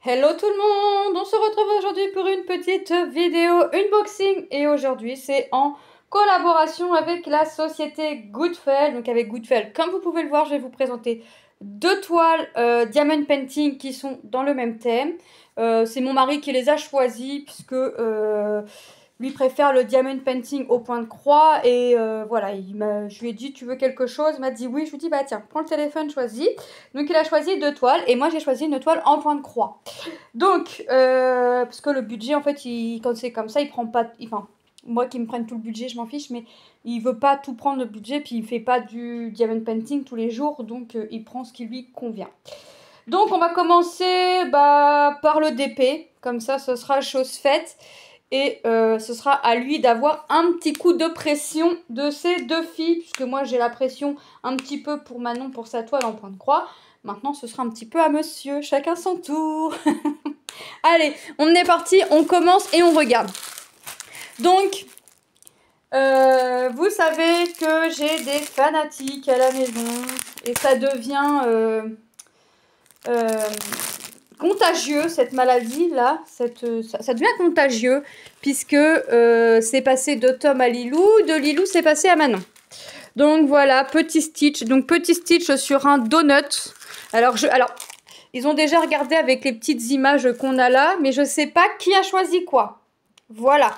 Hello tout le monde, on se retrouve aujourd'hui pour une petite vidéo unboxing et aujourd'hui c'est en collaboration avec la société Goodfell. Donc avec Goodfell, comme vous pouvez le voir, je vais vous présenter deux toiles Diamond Painting qui sont dans le même thème. C'est mon mari qui les a choisies puisque lui préfère le diamond painting au point de croix et voilà, je lui ai dit tu veux quelque chose, il m'a dit oui, je lui ai dit bah tiens, prends le téléphone, choisis. Donc il a choisi deux toiles et moi j'ai choisi une toile en point de croix. Donc, parce que le budget en fait, quand c'est comme ça, il prend pas, enfin, moi qui me prenne tout le budget, je m'en fiche, mais il veut pas tout prendre le budget, puis il fait pas du diamond painting tous les jours, donc il prend ce qui lui convient. Donc on va commencer par le DP, comme ça ce sera chose faite. Et ce sera à lui d'avoir un petit coup de pression de ces deux filles, puisque moi j'ai la pression un petit peu pour Manon pour sa toile en point de croix. Maintenant ce sera un petit peu à monsieur, chacun son tour. Allez, on est parti, on commence et on regarde. Donc, vous savez que j'ai des fanatiques à la maison et ça devient contagieux, cette maladie-là, ça devient contagieux, puisque c'est passé de Tom à Lilou, de Lilou c'est passé à Manon. Donc voilà, petit Stitch. Donc petit Stitch sur un donut. Alors, ils ont déjà regardé avec les petites images qu'on a là, mais je sais pas qui a choisi quoi. Voilà.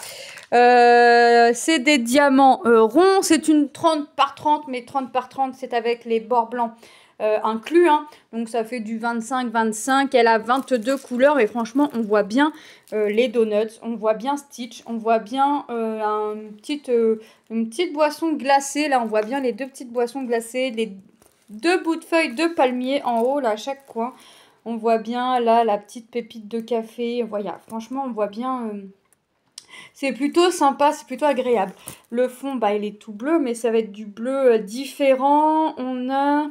C'est des diamants ronds. C'est une 30 par 30, mais 30 par 30, c'est avec les bords blancs inclus. Hein. Donc ça fait du 25-25. Elle a 22 couleurs et franchement, on voit bien les donuts. On voit bien Stitch. On voit bien une petite boisson glacée. Là, on voit bien les deux petites boissons glacées. Les deux bouts de feuilles de palmier en haut, là, à chaque coin. On voit bien, là, la petite pépite de café. Voilà, franchement, on voit bien... c'est plutôt sympa, c'est plutôt agréable. Le fond, bah, il est tout bleu, mais ça va être du bleu différent. On a...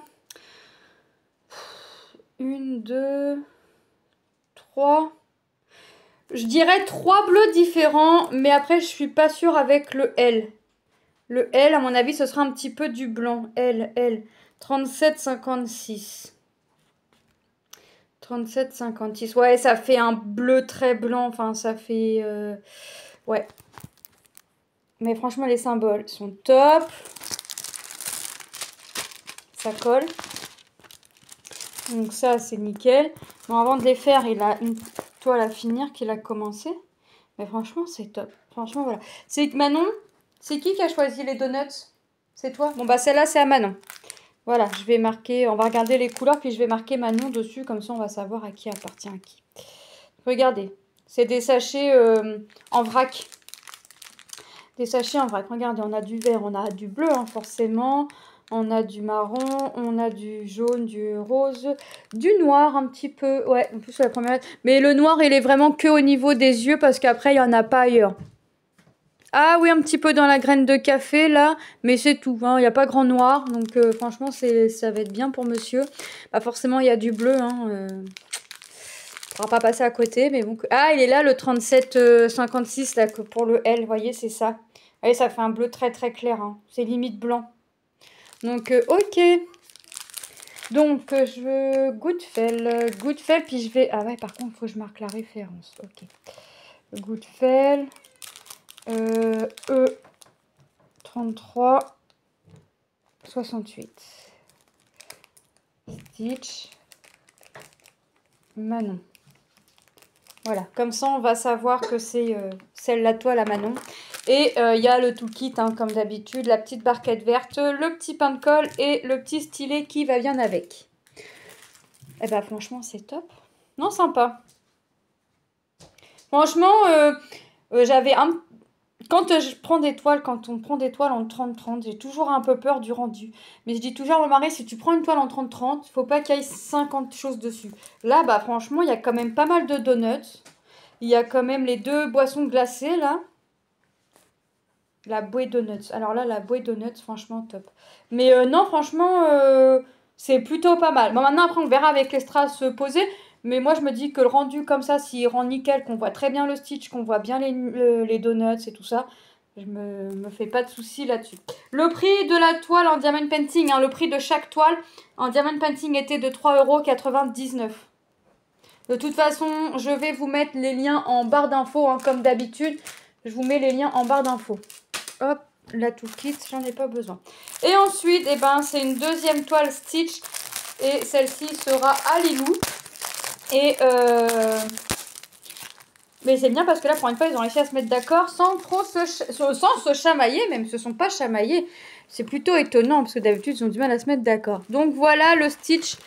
une, deux, trois... Je dirais trois bleus différents, mais après, je suis pas sûre avec le L. Le L, à mon avis, ce sera un petit peu du blanc. L. 37,56. 37,56. Ouais, ça fait un bleu très blanc. Enfin, ça fait... ouais. Mais franchement, les symboles sont top. Ça colle. Donc ça, c'est nickel. Bon, avant de les faire, il a une toile à finir qu'il a commencé. Mais franchement, c'est top. Franchement, voilà. C'est Manon. C'est qui a choisi les donuts? C'est toi? Bon, bah celle-là, c'est à Manon. Voilà, je vais marquer... On va regarder les couleurs, puis je vais marquer Manon dessus. Comme ça, on va savoir à qui appartient à qui. Regardez. C'est des sachets en vrac. Des sachets en vrac. Regardez, on a du vert, on a du bleu, hein, forcément. On a du marron, on a du jaune, du rose, du noir un petit peu. Ouais, en plus, c'est la première. Mais le noir, il est vraiment que au niveau des yeux parce qu'après, il n'y en a pas ailleurs. Ah oui, un petit peu dans la graine de café, là. Mais c'est tout, hein. Il n'y a pas grand noir. Donc, franchement, ça va être bien pour monsieur. Bah, forcément, il y a du bleu, hein. On ne pourra pas passer à côté, mais bon. Ah, il est là, le 37,56, là, pour le L. Vous voyez, c'est ça. Vous voyez, ça fait un bleu très, très clair, hein. C'est limite blanc. Donc, ok. Donc, je veux Goodfell, puis je vais... Ah ouais, par contre, il faut que je marque la référence. Ok. Goodfell. E33 68. Stitch. Manon. Voilà, comme ça, on va savoir que c'est celle la toile à Manon. Et il y a le toolkit, hein, comme d'habitude, la petite barquette verte, le petit pain de colle et le petit stylet qui va bien avec. Eh ben franchement, c'est top. Non, sympa. Franchement, j'avais un... Quand je prends des toiles, quand on prend des toiles en 30-30, j'ai toujours un peu peur du rendu. Mais je dis toujours à mon mari, si tu prends une toile en 30-30, il faut pas qu'il y ait 50 choses dessus. Là, bah franchement, il y a quand même pas mal de donuts. Il y a quand même les deux boissons glacées, là. La bouée donuts. Alors là, la bouée donuts, franchement, top. Mais non, franchement, c'est plutôt pas mal. Bon, maintenant, après, on verra avec les strass posés. Mais moi, je me dis que le rendu comme ça, s'il rend nickel, qu'on voit très bien le stitch, qu'on voit bien les donuts et tout ça, je me fais pas de soucis là-dessus. Le prix de la toile en diamond painting, hein, le prix de chaque toile en diamond painting était de 3,99 €. De toute façon, je vais vous mettre les liens en barre d'infos, hein, comme d'habitude. Je vous mets les liens en barre d'infos. Hop, la toolkit, j'en ai pas besoin. Et ensuite, eh ben, c'est une deuxième toile Stitch. Et celle-ci sera à Lilou. Et mais c'est bien parce que là, pour une fois, ils ont réussi à se mettre d'accord sans se chamailler. Même, ils se sont pas chamaillés. C'est plutôt étonnant parce que d'habitude, ils ont du mal à se mettre d'accord. Donc voilà le Stitch.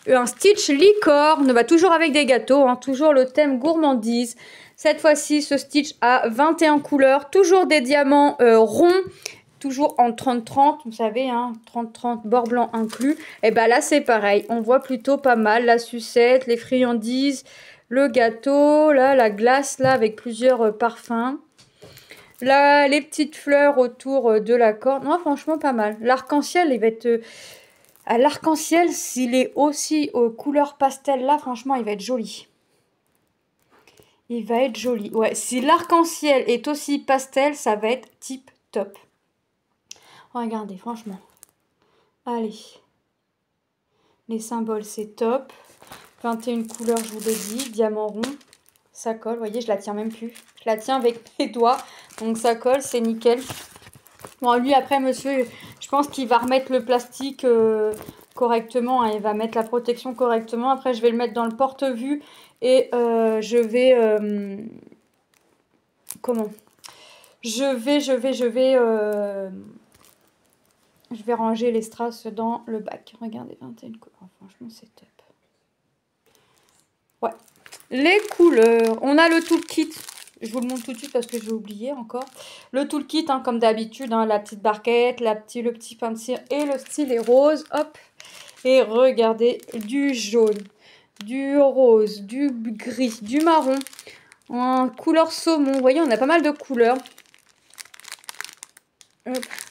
Un Stitch licorne. Va toujours avec des gâteaux. Hein, toujours le thème gourmandise. Cette fois-ci, ce Stitch a 21 couleurs. Toujours des diamants ronds. Toujours en 30-30, vous savez, hein, 30-30, bord blanc inclus. Et ben là, c'est pareil. On voit plutôt pas mal la sucette, les friandises, le gâteau, là, la glace, là, avec plusieurs parfums. Là, les petites fleurs autour de la corde. Non, franchement, pas mal. L'arc-en-ciel, il va être... à l'arc-en-ciel, s'il est aussi aux couleurs pastel, là, franchement, il va être joli. Il va être joli. Ouais, si l'arc-en-ciel est aussi pastel, ça va être tip top. Regardez, franchement. Allez. Les symboles, c'est top. 21 couleurs, je vous l'ai dit. Diamant rond. Ça colle. Vous voyez, je la tiens même plus. Je la tiens avec mes doigts. Donc, ça colle, c'est nickel. Bon, lui, après, monsieur, je pense qu'il va remettre le plastique correctement. Hein. Il va mettre la protection correctement. Après, je vais le mettre dans le porte-vue. Et je vais... comment Je vais ranger les strass dans le bac. Regardez, 21 couleurs. Franchement, c'est top. Ouais. Les couleurs. On a le toolkit. Je vous le montre tout de suite parce que je vais oublier encore. Le toolkit, hein, comme d'habitude. Hein, la petite barquette, le petit pain de cire et le stylet rose. Hop. Et regardez, du jaune, du rose, du gris, du marron. En couleur saumon. Vous voyez, on a pas mal de couleurs.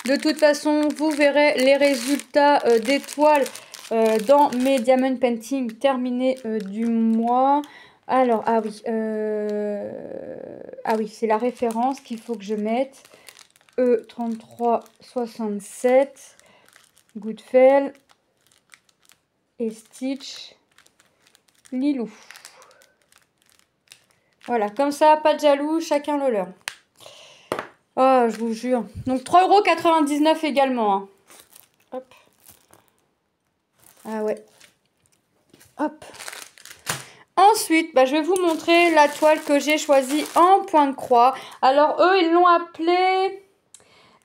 De toute façon, vous verrez les résultats des toiles dans mes Diamond Painting terminés du mois. Alors, ah oui, c'est la référence qu'il faut que je mette. E3367, Goodfell et Stitch Lilou. Voilà, comme ça, pas de jaloux, chacun le leur. Oh, je vous jure. Donc 3,99 € également. Hein. Hop. Ah ouais. Hop. Ensuite, bah, je vais vous montrer la toile que j'ai choisie en point de croix. Alors, eux, ils l'ont appelée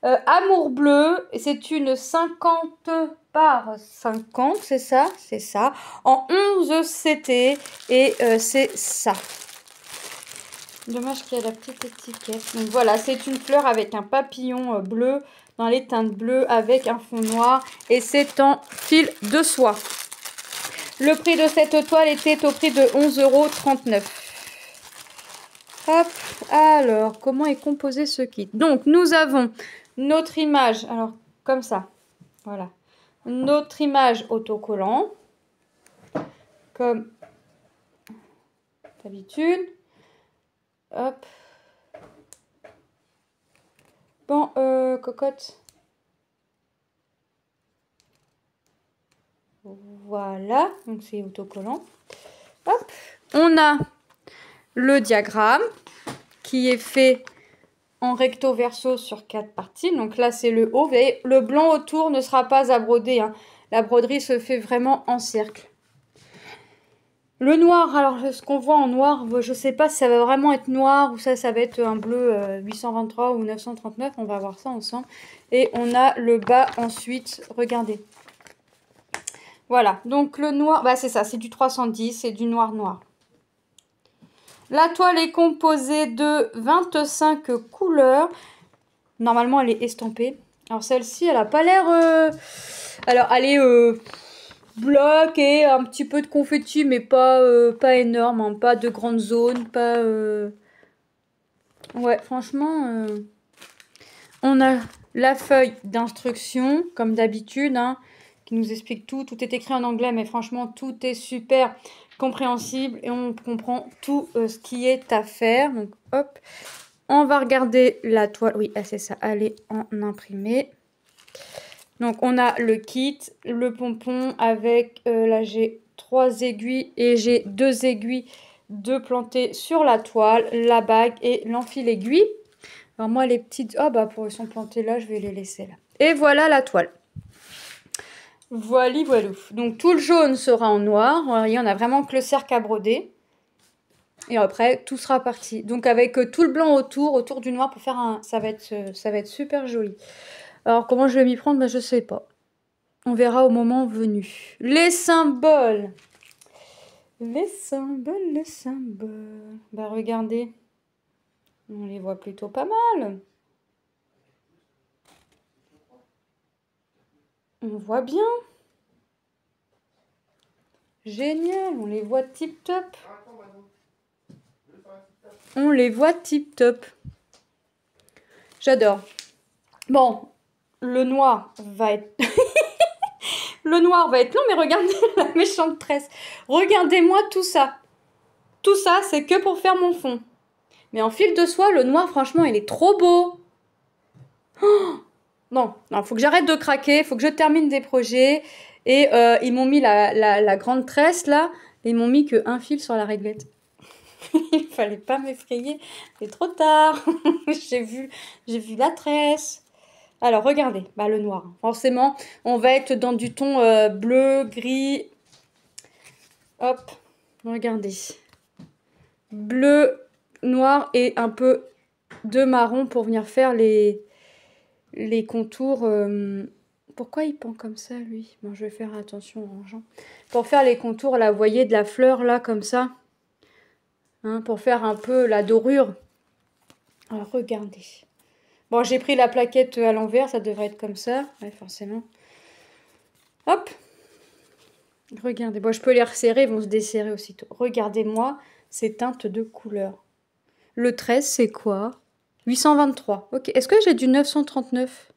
Amour Bleu. Et c'est une 50 par 50, c'est ça? C'est ça. En 11 CT. Et c'est ça. Dommage qu'il y ait la petite étiquette. Donc voilà, c'est une fleur avec un papillon bleu dans les teintes bleues avec un fond noir. Et c'est en fil de soie. Le prix de cette toile était au prix de 11,39 €. Hop, alors, comment est composé ce kit? Donc, nous avons notre image, alors, comme ça, voilà. Notre image autocollant, comme d'habitude. Hop. Bon, cocotte. Voilà, donc c'est autocollant. Hop, on a le diagramme qui est fait en recto verso sur 4 parties. Donc là, c'est le haut. Vous voyez, le blanc autour ne sera pas à broder. Hein. La broderie se fait vraiment en cercle. Le noir, alors ce qu'on voit en noir, je ne sais pas si ça va vraiment être noir ou ça va être un bleu 823 ou 939. On va voir ça ensemble. Et on a le bas ensuite. Regardez. Voilà, donc le noir, bah c'est ça, c'est du 310, c'est du noir noir. La toile est composée de 25 couleurs. Normalement, elle est estampée. Alors celle-ci, elle n'a pas l'air... Alors, elle est bloc et un petit peu de confetti, mais pas énorme, hein, pas de grandes zones, pas... Ouais, franchement, on a la feuille d'instruction, comme d'habitude, hein, qui nous explique tout. Tout est écrit en anglais, mais franchement, tout est super compréhensible et on comprend tout ce qui est à faire. Donc, hop, on va regarder la toile. Oui, c'est ça, elle est en imprimé. Donc, on a le kit, le pompon avec, là, j'ai 3 aiguilles et j'ai 2 aiguilles de planter sur la toile, la bague et l'enfil aiguille. Alors moi les petites, oh bah pour ils sont plantés là, je vais les laisser là. Et voilà la toile. Voilà, voilà. Donc tout le jaune sera en noir. Voyez, on a vraiment que le cercle à broder. Et après, tout sera parti. Donc avec tout le blanc autour du noir pour faire un... Ça va être super joli. Alors comment je vais m'y prendre? Ben, je sais pas. On verra au moment venu. Les symboles. Les symboles, les symboles. Bah regardez. On les voit plutôt pas mal. On voit bien. Génial, on les voit tip top. On les voit tip top. J'adore. Bon, le noir va être... le noir va être long, mais regardez la méchante tresse. Regardez-moi tout ça. Tout ça, c'est que pour faire mon fond. Mais en fil de soie, le noir, franchement, il est trop beau. Oh non, faut que j'arrête de craquer. Faut que je termine des projets. Et ils m'ont mis la grande tresse, là. Et ils m'ont mis qu'un fil sur la réglette. Il fallait pas m'effrayer. C'est trop tard. J'ai vu la tresse. Alors, regardez. Bah, le noir. Forcément, on va être dans du ton bleu, gris. Hop. Regardez. Bleu, noir et un peu de marron pour venir faire les contours. Pourquoi il pend comme ça, lui? Bon, je vais faire attention en rangeant. Pour faire les contours, là, vous voyez, de la fleur, là, comme ça. Hein, pour faire un peu la dorure. Alors, regardez. Bon, j'ai pris la plaquette à l'envers, ça devrait être comme ça. Ouais, forcément. Hop. Regardez. Bon, je peux les resserrer, ils vont se desserrer aussitôt. Regardez-moi ces teintes de couleurs. Le 13, c'est quoi? 823. Ok. Est-ce que j'ai du 939?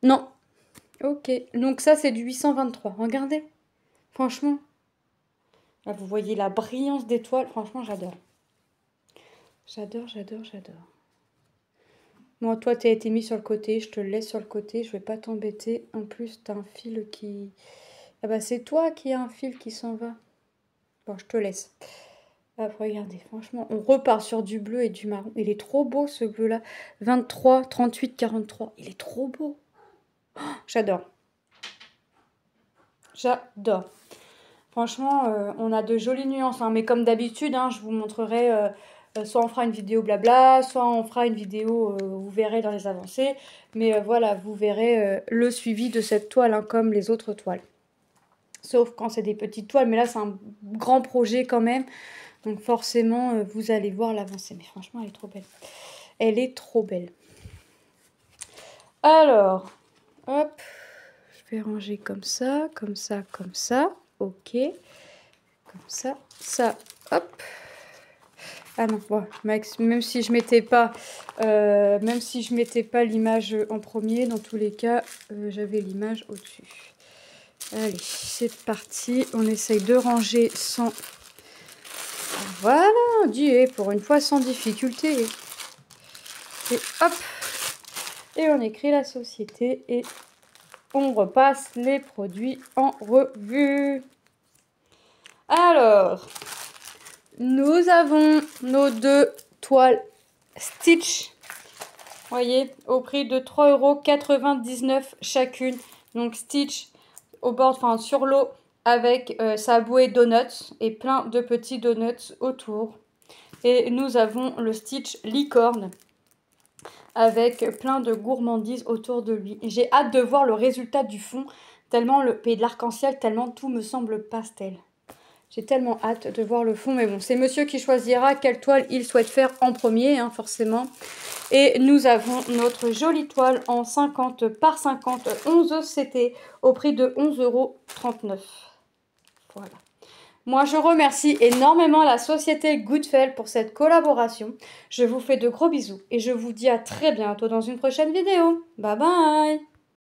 Non. Ok. Donc ça, c'est du 823. Regardez. Franchement. Là, vous voyez la brillance des toiles. Franchement, j'adore. J'adore, j'adore, j'adore. Moi, toi, tu as été mis sur le côté. Je te le laisse sur le côté. Je vais pas t'embêter. En plus, tu as un fil qui... Ah bah, c'est toi qui as un fil qui s'en va. Bon, je te laisse. Hop, regardez, franchement, on repart sur du bleu et du marron. Il est trop beau, ce bleu-là. 23, 38, 43. Il est trop beau. Oh, j'adore. J'adore. Franchement, on a de jolies nuances. Hein, mais comme d'habitude, hein, je vous montrerai... soit on fera une vidéo blabla, soit on fera une vidéo, vous verrez dans les avancées. Mais voilà, vous verrez le suivi de cette toile, hein, comme les autres toiles. Sauf quand c'est des petites toiles, mais là c'est un grand projet quand même. Donc forcément, vous allez voir l'avancée. Mais franchement, elle est trop belle. Elle est trop belle. Alors, hop, je vais ranger comme ça, comme ça, comme ça. Ok. Comme ça, ça, hop. Ah non, bon, même si je mettais pas, l'image en premier, dans tous les cas, j'avais l'image au-dessus. Allez, c'est parti. On essaye de ranger sans... Voilà, pour une fois sans difficulté. Et hop. Et on écrit la société et on repasse les produits en revue. Alors, nous avons nos 2 toiles Stitch. Vous voyez, au prix de 3,99 € chacune. Donc Stitch au bord, enfin sur l'eau, avec sa bouée donuts et plein de petits donuts autour. Et nous avons le Stitch licorne avec plein de gourmandises autour de lui. J'ai hâte de voir le résultat du fond, tellement le pays de l'arc-en-ciel, tellement tout me semble pastel. J'ai tellement hâte de voir le fond, mais bon, c'est monsieur qui choisira quelle toile il souhaite faire en premier, hein, forcément. Et nous avons notre jolie toile en 50 par 50, 11 CT, au prix de 11,39 €. Voilà. Moi, je remercie énormément la société Goodfel pour cette collaboration. Je vous fais de gros bisous et je vous dis à très bientôt dans une prochaine vidéo. Bye bye!